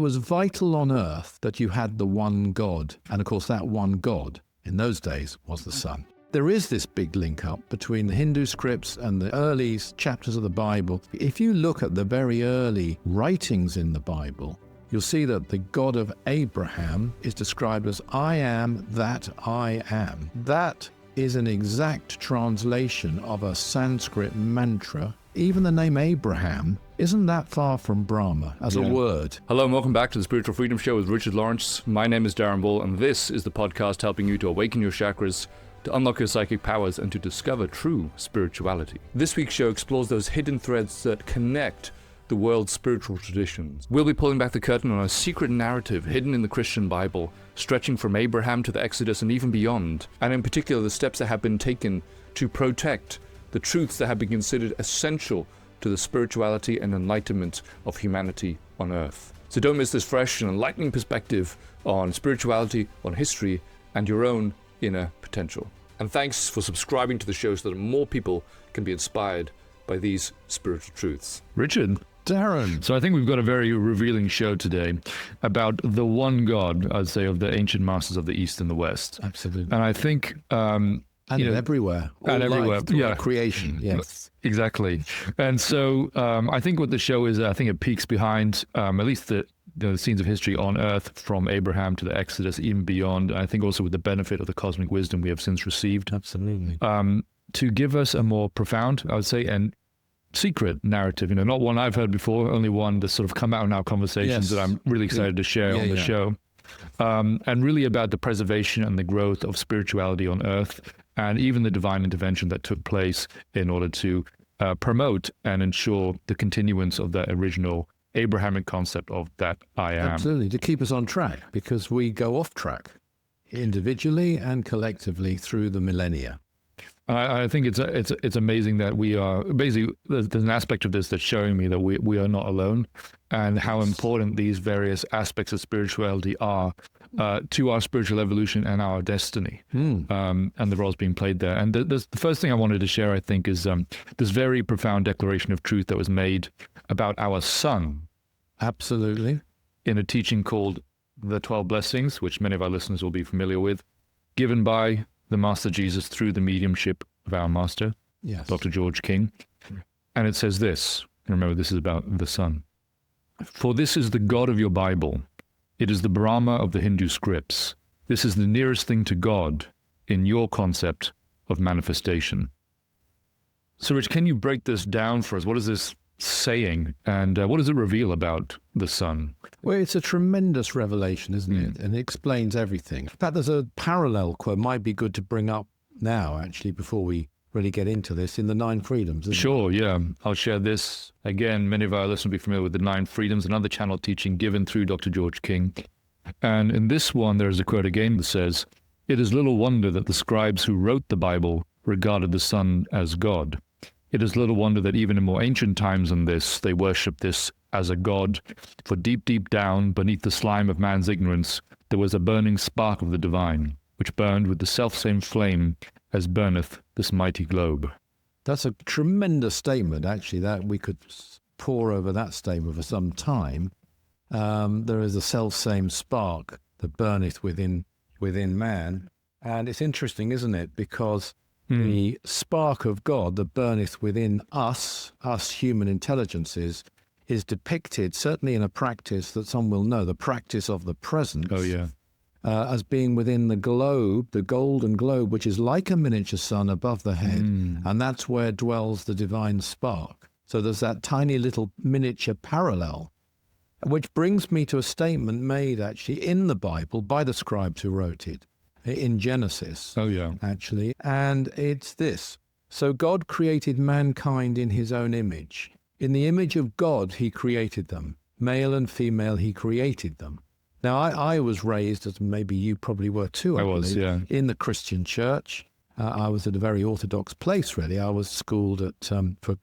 was vital on earth that you had the one God. And of course, that one God in those days was the Son. There is this big link up between the Hindu scripts and the early chapters of the Bible. If you look at the very early writings in the Bible, you'll see that the God of Abraham is described as I am that I am. That is an exact translation of a Sanskrit mantra. Even the name Abraham isn't that far from Brahma as a word. Hello and welcome back to the Spiritual Freedom Show with Richard Lawrence. My name is Darren Bull, and this is the podcast helping you to awaken your chakras, to unlock your psychic powers, and to discover true spirituality. This week's show explores those hidden threads that connect the world's spiritual traditions. We'll be pulling back the curtain on a secret narrative hidden in the Christian Bible, stretching from Abraham to the Exodus and even beyond, and in particular the steps that have been taken to protect the truths that have been considered essential to the spirituality and enlightenment of humanity on Earth. So don't miss this fresh and enlightening perspective on spirituality, on history, and your own inner potential. And thanks for subscribing to the show so that more people can be inspired by these spiritual truths. Richard. Darren. So I think we've got a very revealing show today about the one God, I'd say, of the ancient masters of the East and the West. Absolutely. And I think... everywhere. And everywhere. Creation, yes. Exactly. And so I think what the show is, I think it peeks behind at least the scenes of history on Earth from Abraham to the Exodus, even beyond. I think also with the benefit of the cosmic wisdom we have since received. Absolutely. To give us a more profound, I would say, and secret narrative, not one I've heard before, only one that's sort of come out in our conversations that I'm really excited to share on the show. And really about the preservation and the growth of spirituality on Earth, and even the divine intervention that took place in order to promote and ensure the continuance of that original Abrahamic concept of that I am. Absolutely, to keep us on track, because we go off track individually and collectively through the millennia. I think it's amazing that we are basically, there's an aspect of this that's showing me that we are not alone, and how important these various aspects of spirituality are to our spiritual evolution and our destiny, and the roles being played there. And the first thing I wanted to share, I think, is this very profound declaration of truth that was made about our sun. Absolutely. In a teaching called The 12 Blessings, which many of our listeners will be familiar with, given by the Master Jesus through the mediumship of our Master, Dr. George King. And it says this, remember this is about the sun. For this is the God of your Bible. It is the Brahma of the Hindu scripts. This is the nearest thing to God in your concept of manifestation. So Rich, can you break this down for us? What is this saying, and what does it reveal about the sun? Well, it's a tremendous revelation, isn't it? And it explains everything. In fact, there's a parallel quote, might be good to bring up now, actually, before we really get into this, in the 9 Freedoms, isn't Sure, it? Yeah. I'll share this. Again, many of our listeners will be familiar with the 9 Freedoms, another channel teaching given through Dr. George King. And in this one, there's a quote again that says, "It is little wonder that the scribes who wrote the Bible regarded the sun as God. It is little wonder that even in more ancient times than this, they worship this as a god. For deep, deep down, beneath the slime of man's ignorance, there was a burning spark of the divine, which burned with the selfsame flame as burneth this mighty globe." That's a tremendous statement, actually, that we could pore over that statement for some time. There is a self-same spark that burneth within man. And it's interesting, isn't it? Because the spark of God that burneth within us human intelligences, is depicted, certainly in a practice that some will know, the practice of the presence. Oh, yeah. As being within the globe, the golden globe, which is like a miniature sun above the head, and that's where dwells the divine spark. So there's that tiny little miniature parallel, which brings me to a statement made actually in the Bible by the scribes who wrote it, in Genesis. Oh, yeah. Actually, and it's this. So God created mankind in his own image. In the image of God, he created them. Male and female, he created them. Now, I was raised, as maybe you probably were too, I was, believe, yeah. in the Christian church. I was at a very orthodox place, really. I was schooled at for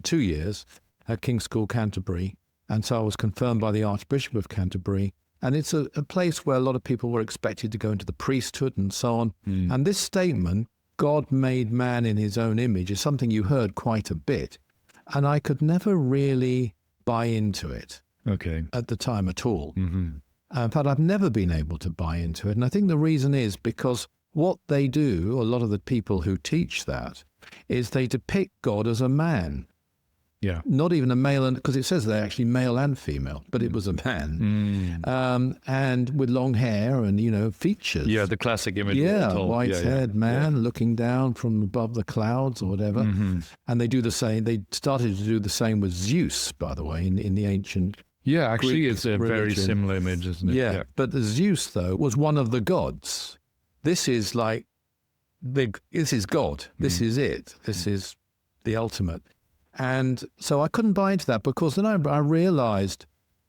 2 years at King's School, Canterbury. And so I was confirmed by the Archbishop of Canterbury. And it's a place where a lot of people were expected to go into the priesthood and so on. And this statement, God made man in his own image, is something you heard quite a bit. And I could never really buy into it. at the time at all. But I've never been able to buy into it. And I think the reason is because what they do, a lot of the people who teach that, is they depict God as a man. Yeah. Not even a male, because it says they're actually male and female, but it was a man. And with long hair and, features. Yeah, the classic image. Yeah, white-haired man looking down from above the clouds or whatever. And they do the same. They started to do the same with Zeus, by the way, in the ancient Yeah, actually, Greek it's a religion. very similar image, isn't it? Yeah, but the Zeus, though, was one of the gods. This is like, this is God. This is it. This is the ultimate. And so I couldn't buy into that, because then I realized,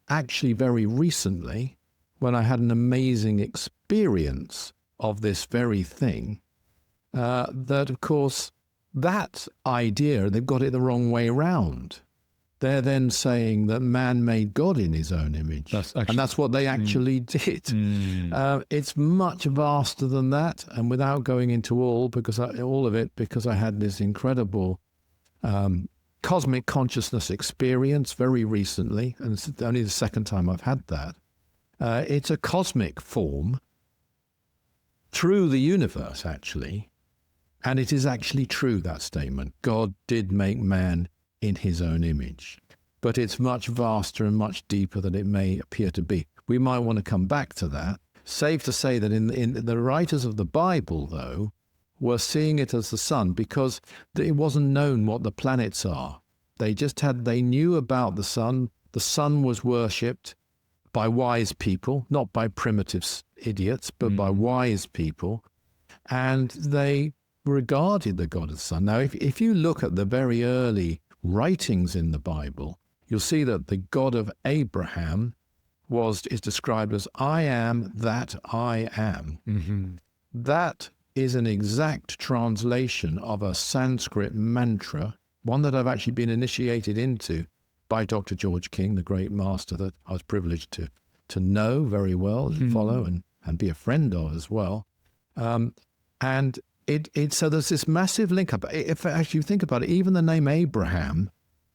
actually very recently, when I had an amazing experience of this very thing, that, of course, that idea, they've got it the wrong way round. They're then saying that man made God in his own image. And that's what they actually did. It's much vaster than that. And without going into all of it, because I had this incredible cosmic consciousness experience very recently, and it's only the second time I've had that. It's a cosmic form through the universe, actually. And it is actually true, that statement. God did make man in his own image. But it's much vaster and much deeper than it may appear to be. We might want to come back to that. Safe to say that in the writers of the Bible, though, were seeing it as the sun, because it wasn't known what the planets are. They knew about the sun. The sun was worshipped by wise people, not by primitive idiots, but by wise people. And they regarded the God of the sun. Now, if you look at the very early writings in the Bible, you'll see that the God of Abraham is described as I am that I am. That is an exact translation of a Sanskrit mantra, one that I've actually been initiated into by Dr. George King, the great master that I was privileged to know very well, follow and be a friend of as well. And so there's this massive link up. If actually you think about it, even the name Abraham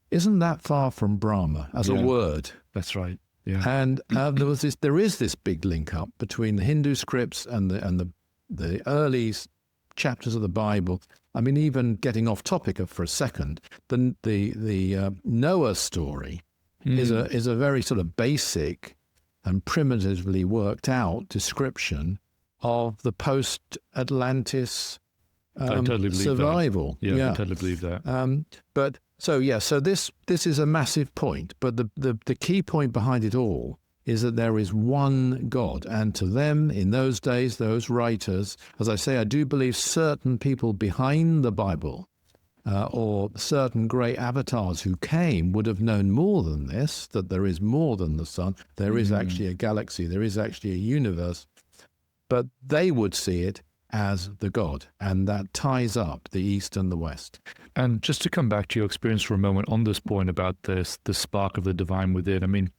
isn't that far from Brahma as a word. That's right. Yeah. And there is this big link up between the Hindu scripts and the early chapters of the Bible. I mean, even getting off topic for a second, the Noah story is a very sort of basic and primitively worked out description of the post-Atlantis I totally believe survival. That. Yeah, I totally believe that. So this is a massive point, but the key point behind it all is that there is one God, and to them in those days, those writers, as I say, I do believe certain people behind the Bible or certain great avatars who came would have known more than this, that there is more than the sun, there is actually a galaxy, there is actually a universe, but they would see it as the God, and that ties up the East and the West. And just to come back to your experience for a moment on this point about the spark of the divine within, I mean,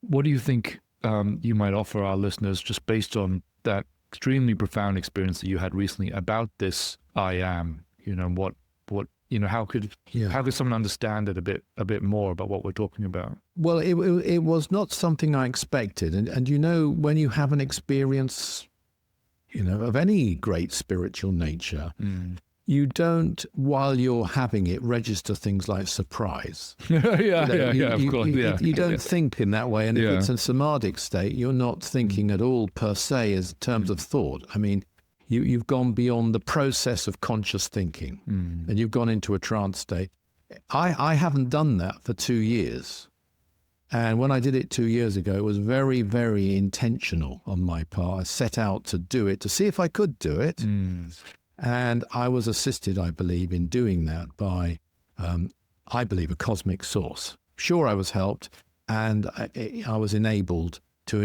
what do you think you might offer our listeners just based on that extremely profound experience that you had recently about this I am? How could someone understand it a bit more about what we're talking about? Well, it was not something I expected, and when you have an experience of any great spiritual nature, you don't, while you're having it, register things like surprise. Of course. You don't think in that way. And if it's a samadhic state, you're not thinking at all per se as terms of thought. I mean, you've gone beyond the process of conscious thinking and you've gone into a trance state. I haven't done that for 2 years. And when I did it 2 years ago, it was very, very intentional on my part. I set out to do it, to see if I could do it. And I was assisted, I believe, in doing that by, I believe, a cosmic source. Sure, I was helped, and I was enabled to,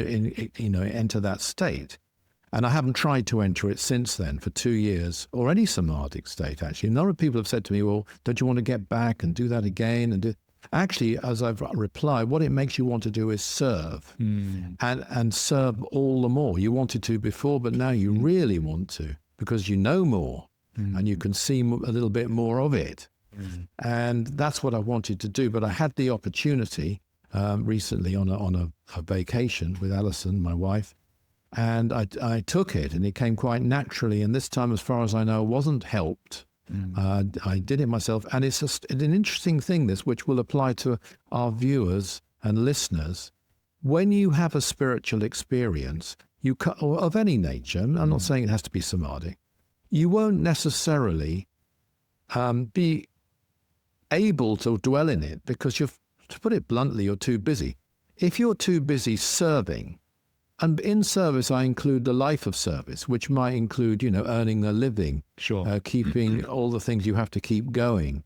enter that state. And I haven't tried to enter it since then for 2 years, or any samadhic state, actually. A number of people have said to me, well, don't you want to get back and do that again? Actually, as I've replied, what it makes you want to do is serve, and serve all the more. You wanted to before, but now you really want to, because you know more, and you can see a little bit more of it. And that's what I wanted to do. But I had the opportunity, recently on a vacation with Alison, my wife, and I took it, and it came quite naturally. And this time, as far as I know, wasn't helped. I did it myself, and it's an interesting thing, this, which will apply to our viewers and listeners. When you have a spiritual experience, or of any nature, I'm not saying it has to be samadhi, you won't necessarily be able to dwell in it because to put it bluntly, you're too busy. If you're too busy serving, and in service I include the life of service, which might include, earning a living, keeping all the things you have to keep going,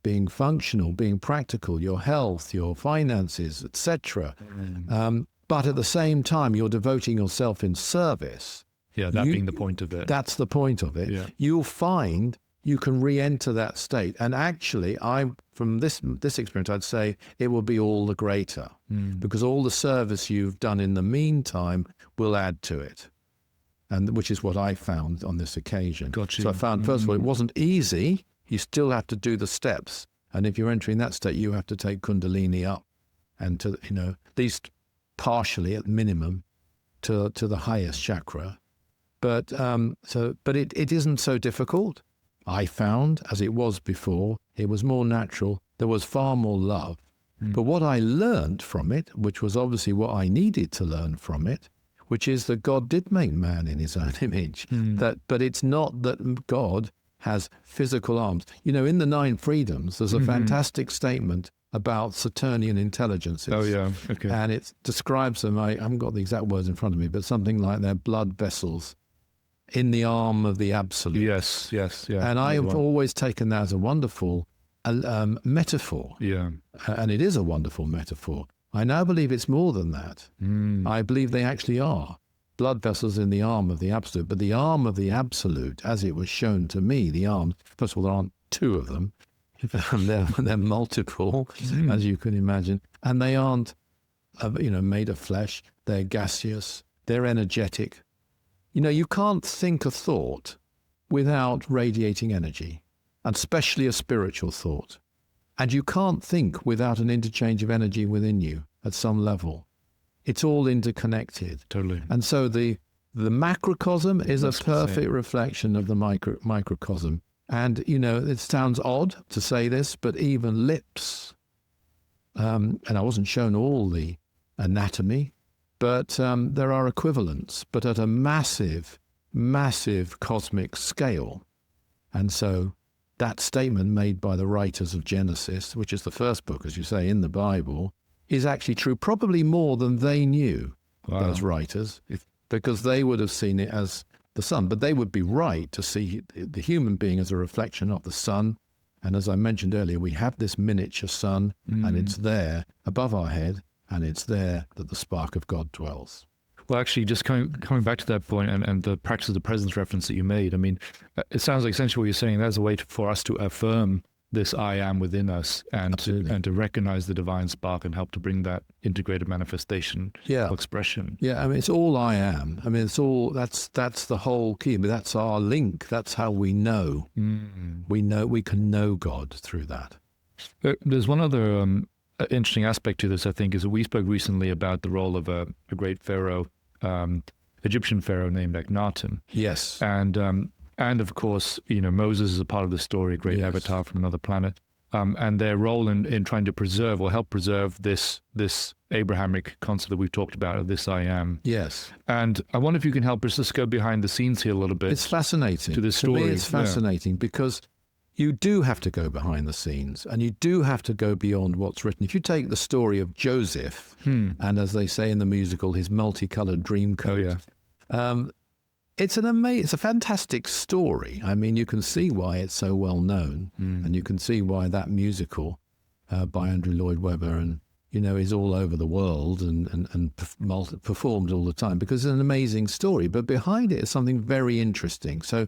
being functional, being practical, your health, your finances, etc. But at the same time, you're devoting yourself in service. Yeah, being the point of it. That's the point of it. Yeah. You'll find you can re-enter that state. And actually, from this experience, I'd say it will be all the greater because all the service you've done in the meantime will add to it. And which is what I found on this occasion. Gotcha. So I found, first of all, it wasn't easy. You still have to do the steps. And if you're entering that state, you have to take Kundalini up and to, at least partially at minimum to the highest chakra. But it isn't so difficult. I found, as it was before, it was more natural. There was far more love. But what I learned from it, which was obviously what I needed to learn from it, which is that God did make man in his own image. But it's not that God has physical arms. In the 9 Freedoms, there's a fantastic statement about Saturnian intelligences. Oh, yeah. Okay. And it describes them, I haven't got the exact words in front of me, but something like they're blood vessels in the arm of the absolute. Yes, yeah. And I have always taken that as a wonderful metaphor. Yeah. And it is a wonderful metaphor. I now believe it's more than that. I believe they actually are blood vessels in the arm of the absolute. But the arm of the absolute, as it was shown to me, the arms, first of all, there aren't 2 of them. They're multiple, as you can imagine. And they aren't, made of flesh. They're gaseous. They're energetic. You can't think a thought without radiating energy, and especially a spiritual thought. And you can't think without an interchange of energy within you at some level. It's all interconnected. Totally. And so the macrocosm is a perfect reflection of the microcosm. And, it sounds odd to say this, but even lips, and I wasn't shown all the anatomy, but there are equivalents, but at a massive, massive cosmic scale. And so that statement made by the writers of Genesis, which is the first book, as you say, in the Bible, is actually true, probably more than they knew, those writers, because they would have seen it as the sun. But they would be right to see the human being as a reflection of the sun. And as I mentioned earlier, we have this miniature sun, and it's there above our head, and it's there that the spark of God dwells. Well, actually, just coming back to that point and the practice of the presence reference that you made, I mean, it sounds like essentially what you're saying, there's a way for us to affirm this I am within us and to recognize the divine spark and help to bring that integrated manifestation or expression. Yeah, I mean, it's all I am. I mean, it's all, that's the whole key. I mean, that's our link. That's how we know. We can know God through that. There's one other interesting aspect to this, I think, is that we spoke recently about the role of a great pharaoh, Egyptian pharaoh named Akhenaten. Yes. And of course, Moses is a part of the story, a great avatar from another planet, and their role in trying to preserve or help preserve this Abrahamic concept that we've talked about, of this I am. Yes. And I wonder if you can help us just go behind the scenes here a little bit. It's fascinating. To this story. To me, it's fascinating because you do have to go behind the scenes and you do have to go beyond what's written. If you take the story of Joseph, and as they say in the musical, his multicolored dream coat, it's a fantastic story. I mean, you can see why it's so well known, and you can see why that musical by Andrew Lloyd Webber and is all over the world and performed all the time because it's an amazing story. But behind it is something very interesting. So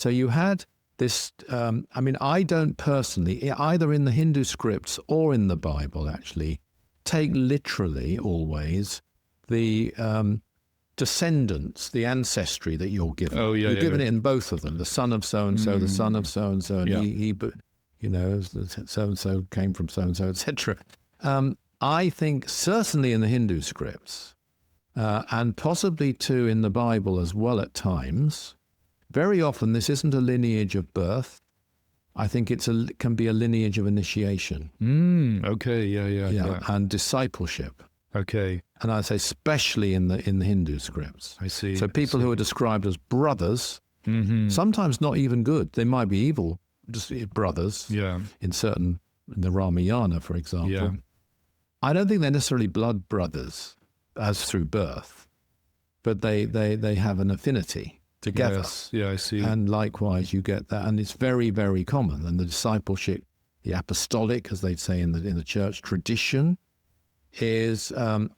you had this. I mean, I don't personally, either in the Hindu scripts or in the Bible, actually take literally always the descendants, the ancestry that you're given. You're given it in both of them. The son of so-and-so, the son of so-and-so, and he so-and-so came from so-and-so, etc. I think certainly in the Hindu scripts, and possibly too in the Bible as well at times, very often this isn't a lineage of birth. I think it can be a lineage of initiation. Okay, yeah. And discipleship. Okay. And I'd say especially in the Hindu scripts. I see. So people who are described as brothers, sometimes not even good. They might be evil, just brothers. Yeah. In the Ramayana, for example. Yeah. I don't think they're necessarily blood brothers as through birth, but they have an affinity together. Yes. Yeah, I see. And likewise, you get that, and it's very, very common. And the discipleship, the apostolic, as they'd say in the church tradition, is a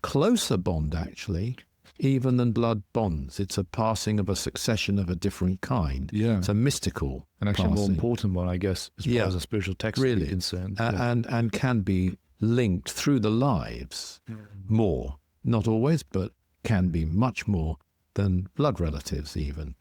closer bond actually, even than blood bonds. It's a passing of a succession of a different kind. Yeah, it's a mystical and actually passing. a more important one, I guess, as far as a spiritual text really is concerned. And can be linked through the lives more, not always, but can be much more than blood relatives even.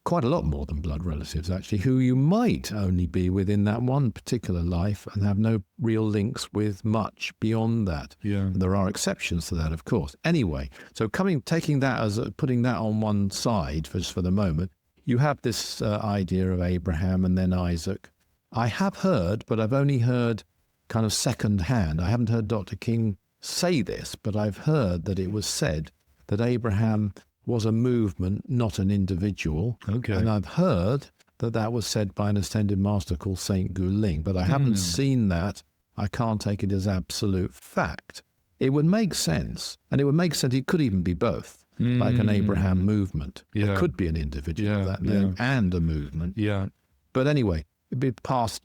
Quite a lot more than blood relatives actually, who you might only be within that one particular life and have no real links with much beyond that. Yeah. There are exceptions to that, of course. Anyway, so taking that as putting that on one side for the moment, you have this idea of Abraham and then Isaac. I have heard, but I've only heard kind of second hand. I haven't heard Dr. King say this, but I've heard that it was said that Abraham was a movement, not an individual. Okay. And I've heard that was said by an ascended master called Saint Guling, but I haven't seen that. I can't take it as absolute fact. It would make sense, and it would make sense. It could even be both, like an Abraham movement. Yeah. It could be an individual that name and a movement. Yeah. But anyway, it was passed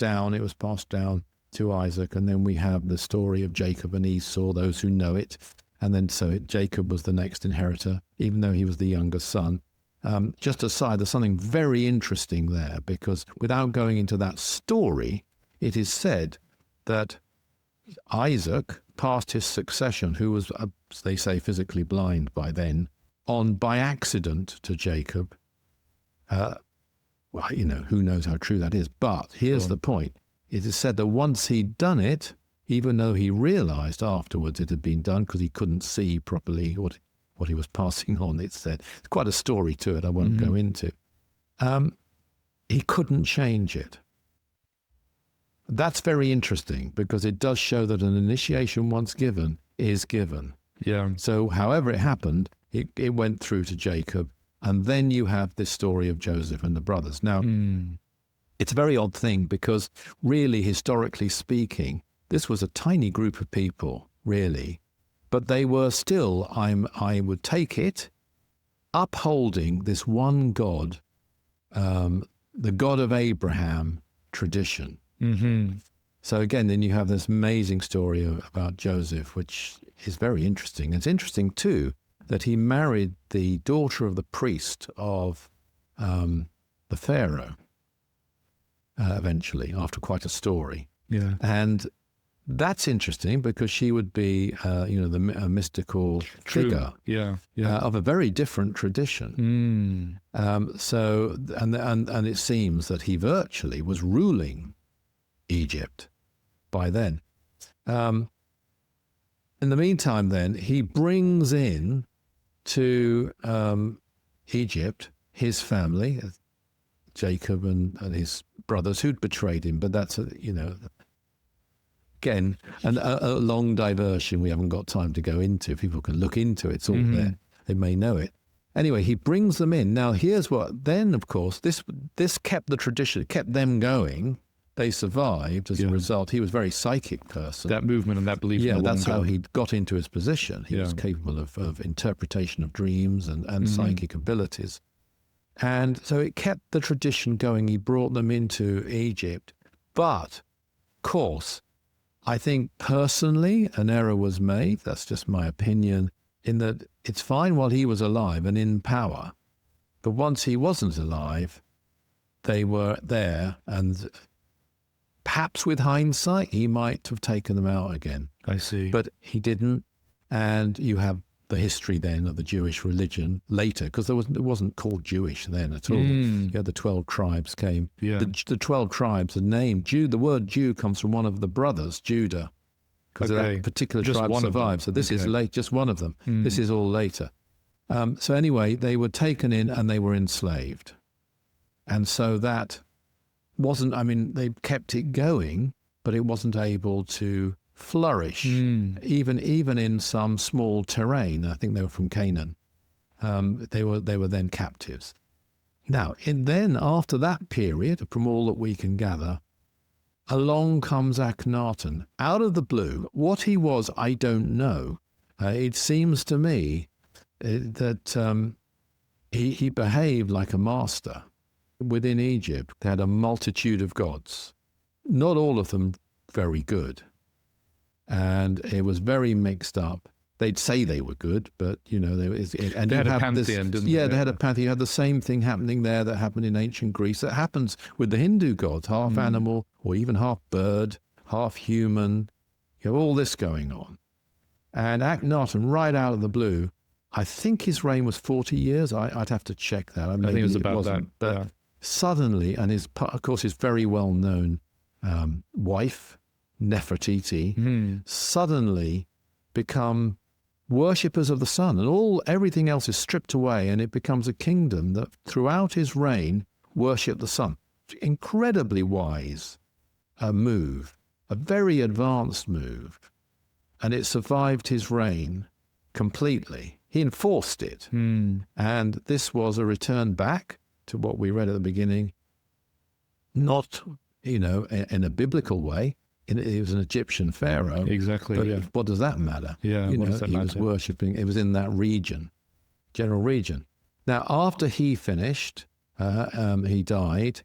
down to Isaac, and then we have the story of Jacob and Esau, those who know it. And then Jacob was the next inheritor, even though he was the younger son. Just aside, there's something very interesting there, because without going into that story, it is said that Isaac passed his succession, who was, they say, physically blind by then, on by accident to Jacob. Well, who knows how true that is. But here's the point. It is said that once he'd done it, even though he realized afterwards it had been done because he couldn't see properly what he was passing on, it said. It's quite a story to it I won't go into. He couldn't change it. That's very interesting, because it does show that an initiation once given is given. Yeah. So however it happened, it went through to Jacob, and then you have this story of Joseph and the brothers. Now, it's a very odd thing, because really, historically speaking, this was a tiny group of people, really, but they were still, I would take it, upholding this one God, the God of Abraham tradition. So again, then you have this amazing story about Joseph, which is very interesting. It's interesting too that he married the daughter of the priest of the Pharaoh, eventually, after quite a story. Yeah. And that's interesting, because she would be, a mystical figure of a very different tradition. So, and it seems that he virtually was ruling Egypt by then. In the meantime, then, he brings in to Egypt his family, Jacob and his brothers who'd betrayed him, but that's, again, a long diversion we haven't got time to go into. People can look into it. It's all there. They may know it. Anyway, he brings them in. Now, here's what, then, of course, this kept the tradition, it kept them going. They survived as a result. He was a very psychic person. That movement and that belief. Yeah, that's how he got into his position. He was capable of interpretation of dreams and psychic abilities. And so it kept the tradition going. He brought them into Egypt. But, of course, I think personally an error was made. That's just my opinion, in that it's fine while he was alive and in power. But once he wasn't alive, they were there, and perhaps with hindsight, he might have taken them out again. I see. But he didn't. And you have the history then of the Jewish religion later, because it wasn't called Jewish then at all. The 12 tribes came. Yeah. The 12 tribes, the name Jew, the word Jew comes from one of the brothers, Judah, because that particular Just tribe one of them. survived. So this is late, just one of them. This is all later. So anyway, they were taken in and they were enslaved. And so that wasn't, they kept it going, but it wasn't able to flourish, even in some small terrain. I think they were from Canaan. They were then captives. Now, then after that period, from all that we can gather, along comes Akhenaten, out of the blue. What he was, I don't know. It seems to me that he behaved like a master. Within Egypt, they had a multitude of gods, not all of them very good. And it was very mixed up. They'd say they were good, but, they had a pantheon, didn't they? Yeah, they had a pantheon. You had the same thing happening there that happened in ancient Greece. That happens with the Hindu gods, half animal or even half bird, half human. You have all this going on. And Akhenaten, right out of the blue, I think his reign was 40 years. I'd have to check that. I think it was about that. But suddenly, and of course, his very well-known wife, Nefertiti, suddenly become worshippers of the sun, and everything else is stripped away, and it becomes a kingdom that throughout his reign worship the sun. Incredibly wise move, a very advanced move, and it survived his reign completely. He enforced it, and this was a return back to what we read at the beginning, not in a biblical way. He was an Egyptian pharaoh. Exactly. But what does that matter? Yeah. What does that matter? He was worshipping. It was in that region, general region. Now, after he finished, he died.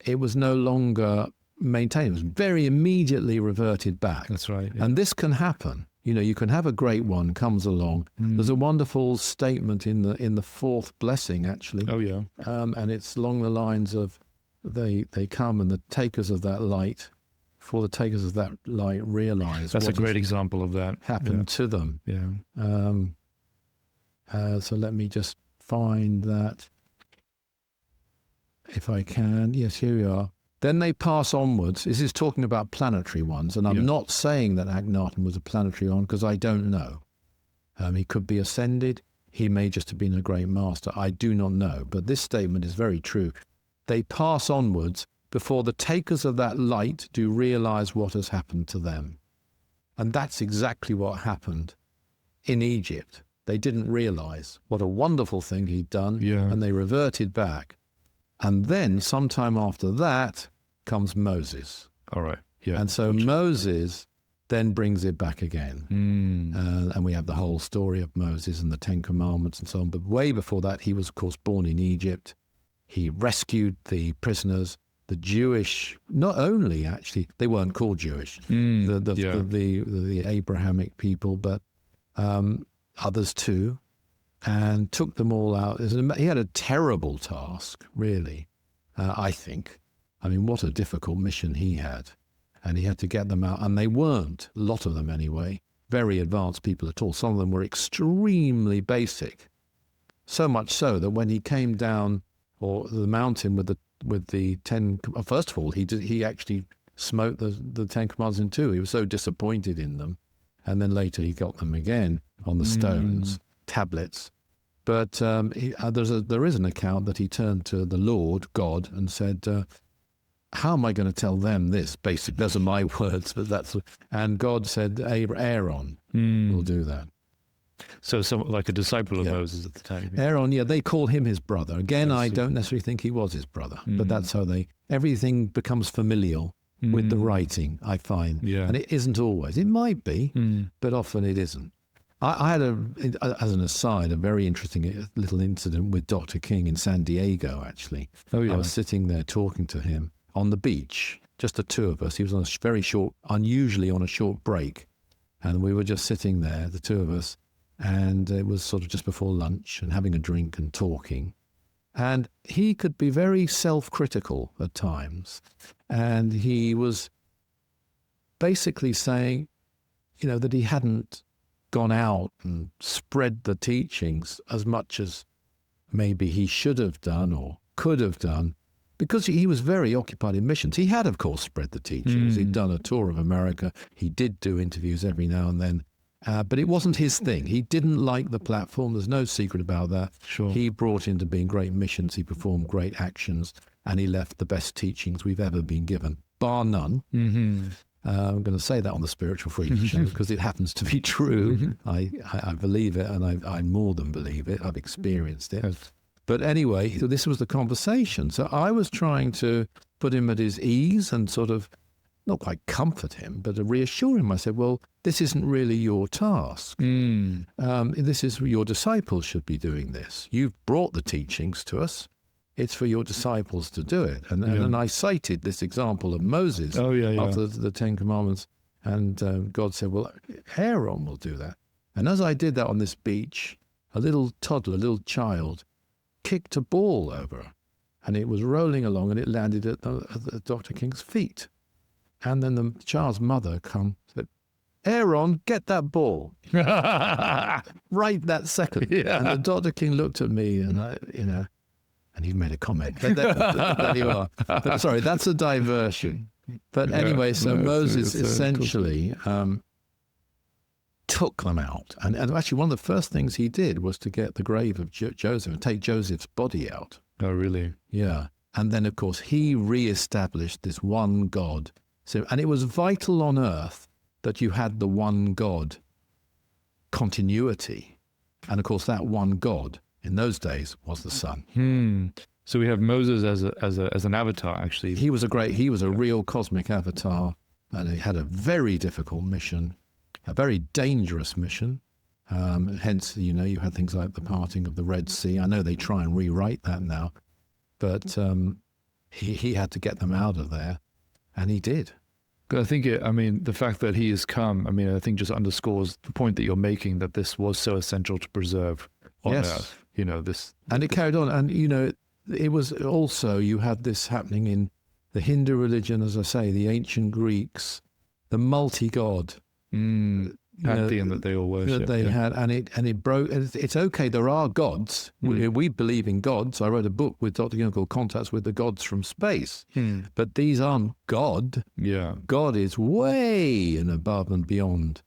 It was no longer maintained. It was very immediately reverted back. That's right. Yeah. And this can happen. You can have a great one comes along. There's a wonderful statement in the fourth blessing, actually. Oh yeah. And it's along the lines of they come and the takers of that light. For the takers of that light realize that's a great example of that happened to them. Yeah. So let me just find that if I can. Yes, here we are. Then they pass onwards. This is talking about planetary ones, and I'm not saying that Akhenaten was a planetary one because I don't know. He could be ascended. He may just have been a great master. I do not know. But this statement is very true. They pass onwards before the takers of that light do realize what has happened to them. And that's exactly what happened in Egypt. They didn't realize what a wonderful thing he'd done, and they reverted back. And then, sometime after that, comes Moses. All right. Yeah. And so Moses then brings it back again. And we have the whole story of Moses and the Ten Commandments and so on. But way before that, he was, of course, born in Egypt. He rescued the prisoners. The Jewish, not only actually, they weren't called Jewish, the Abrahamic people, but others too, and took them all out. He had a terrible task, really, I think. What a difficult mission he had. And he had to get them out, and they weren't, a lot of them anyway, very advanced people at all. Some of them were extremely basic, so much so that when he came down the mountain with the 10, first of all, he actually smote the 10 Commandments in two. He was so disappointed in them. And then later he got them again on the stones, tablets. But there is an account that he turned to the Lord, God, and said, how am I going to tell them this? Basically, those are my words, but and God said, Aaron will do that. So like a disciple of Moses at the time. Aaron, they call him his brother. Again, I don't necessarily think he was his brother, but that's how everything becomes familial with the writing, I find. Yeah. And it isn't always. It might be, but often it isn't. I had, as an aside, a very interesting little incident with Dr. King in San Diego, actually. Oh, yeah. I was sitting there talking to him on the beach, just the two of us. He was on a very short, unusually on a short break. And we were just sitting there, the two of us, and it was sort of just before lunch and having a drink and talking. And he could be very self-critical at times. And he was basically saying, that he hadn't gone out and spread the teachings as much as maybe he should have done or could have done, because he was very occupied in missions. He had, of course, spread the teachings. He'd done a tour of America. He did do interviews every now and then, but it wasn't his thing. He didn't like the platform. There's no secret about that. Sure. He brought into being great missions. He performed great actions, and he left the best teachings we've ever been given, bar none. I'm going to say that on the Spiritual Freedom Show because it happens to be true. I believe it, and I more than believe it. I've experienced it. Yes. But anyway, so this was the conversation. So I was trying to put him at his ease and sort of, not quite comfort him, but to reassure him. I said, well, this isn't really your task. This is your disciples should be doing this. You've brought the teachings to us. It's for your disciples to do it. And I cited this example of Moses after the Ten Commandments. And God said, well, Aaron will do that. And as I did that on this beach, a little toddler, a little child, kicked a ball over, and it was rolling along, and it landed at Dr. King's feet. And then the child's mother said, Aaron, get that ball. Right that second. And the Dr. King looked at me, and and he made a comment. But there you are. But, sorry, that's a diversion. But anyway, so Moses essentially took them out. And actually one of the first things he did was to get the grave of Joseph and take Joseph's body out. Oh, really? Yeah. And then, of course, he reestablished this one God. And it was vital on earth that you had the one God continuity. And, of course, that one God in those days was the Son. So we have Moses as an avatar, actually. He was a real cosmic avatar, and he had a very difficult mission. A very dangerous mission. Hence, you had things like the parting of the Red Sea. I know they try and rewrite that now, but he had to get them out of there, and he did. I think the fact that he has come, I think just underscores the point that you're making, that this was so essential to preserve on earth. This. And it carried on, and it was also, you had this happening in the Hindu religion, as I say, the ancient Greeks, the multi-God. Pantheon that they all worship. That they had, and it broke. It's okay. There are gods. We believe in gods. I wrote a book with Dr. Young called "Contacts with the Gods from Space." But these aren't God. Yeah, God is way and above and beyond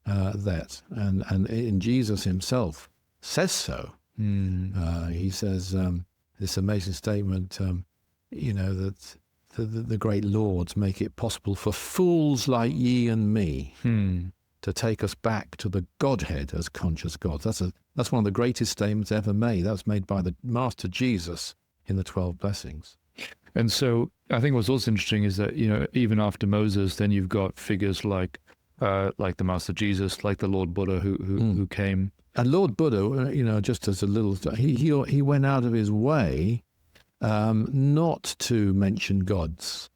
that, and in Jesus Himself says so. He says this amazing statement. That. The great lords make it possible for fools like ye and me to take us back to the Godhead as conscious gods. That's one of the greatest statements ever made. That was made by the Master Jesus in the 12 Blessings. And so I think what's also interesting is that, even after Moses, then you've got figures like the Master Jesus, like the Lord Buddha who came. And Lord Buddha, just as a little, he went out of his way not to mention gods.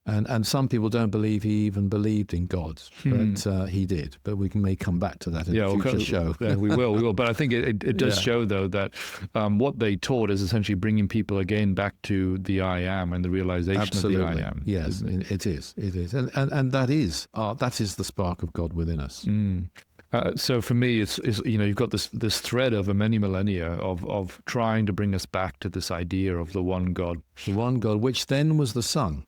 And some people don't believe he even believed in gods, but he did. But we may come back to that in a future show. Yeah, we will. But I think it does show, though, that what they taught is essentially bringing people again back to the I Am and the realization of the I Am. Yes, it is. And that is the spark of God within us. So for me, it's you've got this thread over many millennia of trying to bring us back to this idea of the one God. The one God, which then was the Son.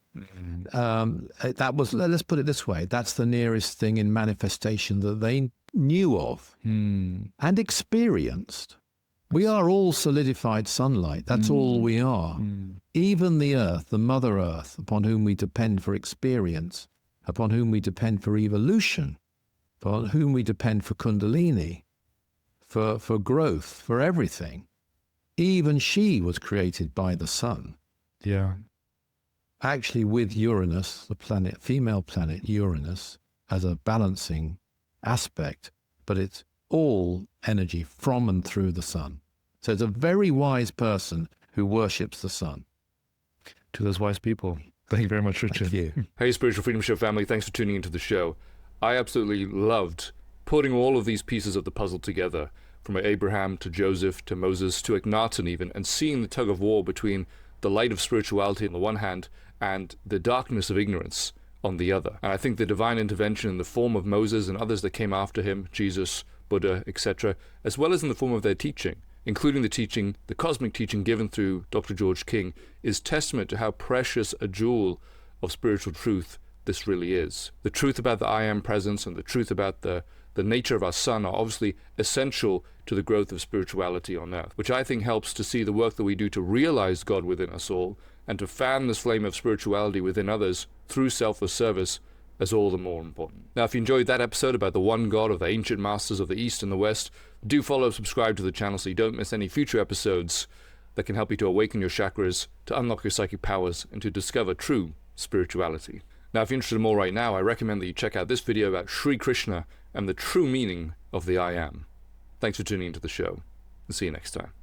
That was, let's put it this way, that's the nearest thing in manifestation that they knew of and experienced. We are all solidified sunlight. That's all we are. Even the earth, the Mother Earth, upon whom we depend for experience, upon whom we depend for evolution, upon whom we depend for Kundalini, for growth, for everything. Even she was created by the Sun. Yeah. Actually, with Uranus, the planet, female planet Uranus, as a balancing aspect, but it's all energy from and through the Sun. So it's a very wise person who worships the Sun. To those wise people. Thank you very much, Richard. Thank you. Hey, Spiritual Freedom Show family, thanks for tuning into the show. I absolutely loved putting all of these pieces of the puzzle together, from Abraham to Joseph to Moses to Akhenaten even, and seeing the tug of war between the light of spirituality on the one hand and the darkness of ignorance on the other. And I think the divine intervention in the form of Moses and others that came after him, Jesus, Buddha, etc., as well as in the form of their teaching, including the teaching, the cosmic teaching given through Dr. George King, is testament to how precious a jewel of spiritual truth this really is. The truth about the I Am presence and the truth about the nature of our sun are obviously essential to the growth of spirituality on earth, which I think helps to see the work that we do to realize God within us all and to fan this flame of spirituality within others through selfless service as all the more important. Now, if you enjoyed that episode about the one God of the ancient masters of the East and the West, do follow and subscribe to the channel so you don't miss any future episodes that can help you to awaken your chakras, to unlock your psychic powers, and to discover true spirituality. Now, if you're interested in more right now, I recommend that you check out this video about Sri Krishna and the true meaning of the I Am. Thanks for tuning into the show, and see you next time.